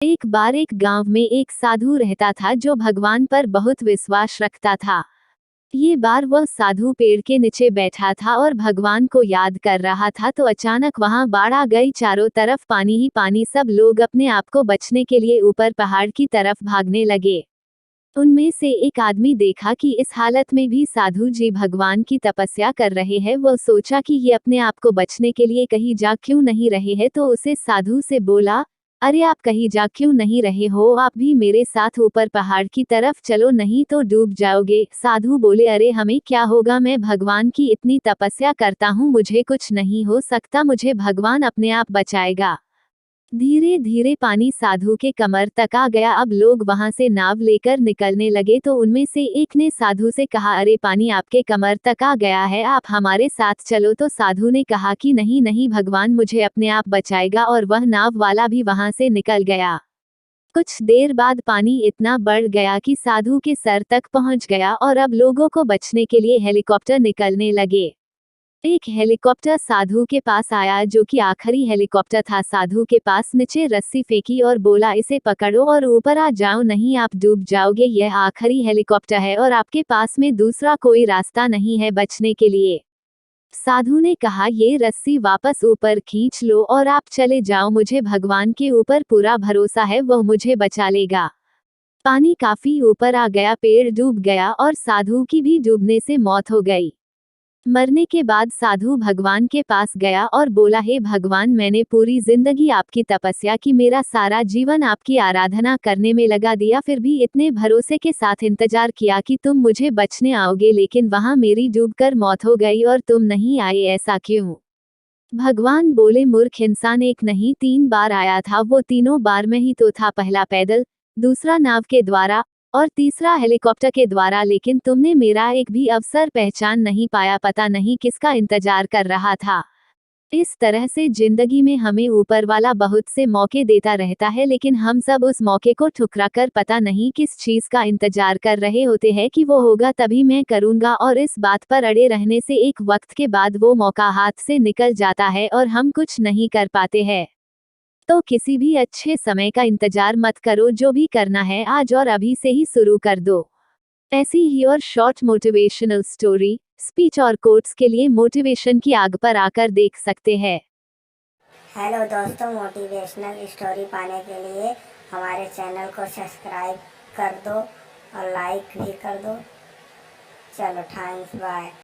एक बार एक गांव में एक साधु रहता था जो भगवान पर बहुत विश्वास रखता था। ये बार वह साधु पेड़ के नीचे बैठा था और भगवान को याद कर रहा था तो अचानक वहां बाढ़ आ गई। चारों तरफ पानी ही पानी। सब लोग अपने आप को बचने के लिए ऊपर पहाड़ की तरफ भागने लगे। उनमें से एक आदमी देखा कि इस हालत में भी साधु जी भगवान की तपस्या कर रहे हैं। वह सोचा कि ये अपने आप को बचने के लिए कहीं जा क्यों नहीं रहे हैं, तो उसे साधु से बोला, अरे आप कहीं जा क्यों नहीं रहे हो, आप भी मेरे साथ ऊपर पहाड़ की तरफ चलो, नहीं तो डूब जाओगे। साधु बोले, अरे हमें क्या होगा, मैं भगवान की इतनी तपस्या करता हूँ, मुझे कुछ नहीं हो सकता, मुझे भगवान अपने आप बचाएगा। धीरे धीरे पानी साधु के कमर तक आ गया। अब लोग वहां से नाव लेकर निकलने लगे तो उनमें से एक ने साधु से कहा, अरे पानी आपके कमर तक आ गया है, आप हमारे साथ चलो। तो साधु ने कहा कि नहीं नहीं, भगवान मुझे अपने आप बचाएगा, और वह नाव वाला भी वहां से निकल गया। कुछ देर बाद पानी इतना बढ़ गया कि साधु के सर तक पहुंच गया और अब लोगों को बचने के लिए हेलीकॉप्टर निकलने लगे। एक हेलीकॉप्टर साधु के पास आया जो कि आखिरी हेलीकॉप्टर था। साधु के पास नीचे रस्सी फेंकी और बोला, इसे पकड़ो और ऊपर आ जाओ, नहीं आप डूब जाओगे, यह आखिरी हेलीकॉप्टर है और आपके पास में दूसरा कोई रास्ता नहीं है बचने के लिए। साधु ने कहा, ये रस्सी वापस ऊपर खींच लो और आप चले जाओ, मुझे भगवान के ऊपर पूरा भरोसा है, वह मुझे बचा लेगा। पानी काफी ऊपर आ गया, पेड़ डूब गया और साधु की भी डूबने से मौत हो गई। मरने के बाद साधु भगवान के पास गया और बोला, हे भगवान, मैंने पूरी जिंदगी आपकी तपस्या की, मेरा सारा जीवन आपकी आराधना करने में लगा दिया, फिर भी इतने भरोसे के साथ इंतजार किया कि तुम मुझे बचने आओगे, लेकिन वहां मेरी डूबकर मौत हो गई और तुम नहीं आए, ऐसा क्यों? भगवान बोले, मूर्ख इंसान, एक नहीं 3 बार आया था, वो तीनों बार में ही तो था, पहला पैदल, दूसरा नाव के द्वारा और तीसरा हेलीकॉप्टर के द्वारा, लेकिन तुमने मेरा एक भी अवसर पहचान नहीं पाया, पता नहीं किसका इंतजार कर रहा था। इस तरह से जिंदगी में हमें ऊपर वाला बहुत से मौके देता रहता है, लेकिन हम सब उस मौके को ठुकरा कर पता नहीं किस चीज का इंतजार कर रहे होते हैं कि वो होगा तभी मैं करूंगा, और इस बात पर अड़े रहने से एक वक्त के बाद वो मौका हाथ से निकल जाता है और हम कुछ नहीं कर पाते हैं। तो किसी भी अच्छे समय का इंतजार मत करो, जो भी करना है आज और अभी से ही शुरू कर दो। ऐसी ही और शॉर्ट मोटिवेशनल स्टोरी, स्पीच और कोट्स के लिए मोटिवेशन की आग पर आकर देख सकते हैं। हेलो दोस्तों, मोटिवेशनल स्टोरी पाने के लिए हमारे चैनल को सब्सक्राइब कर दो और लाइक भी कर दो। चलो, थैंक्स, बाय।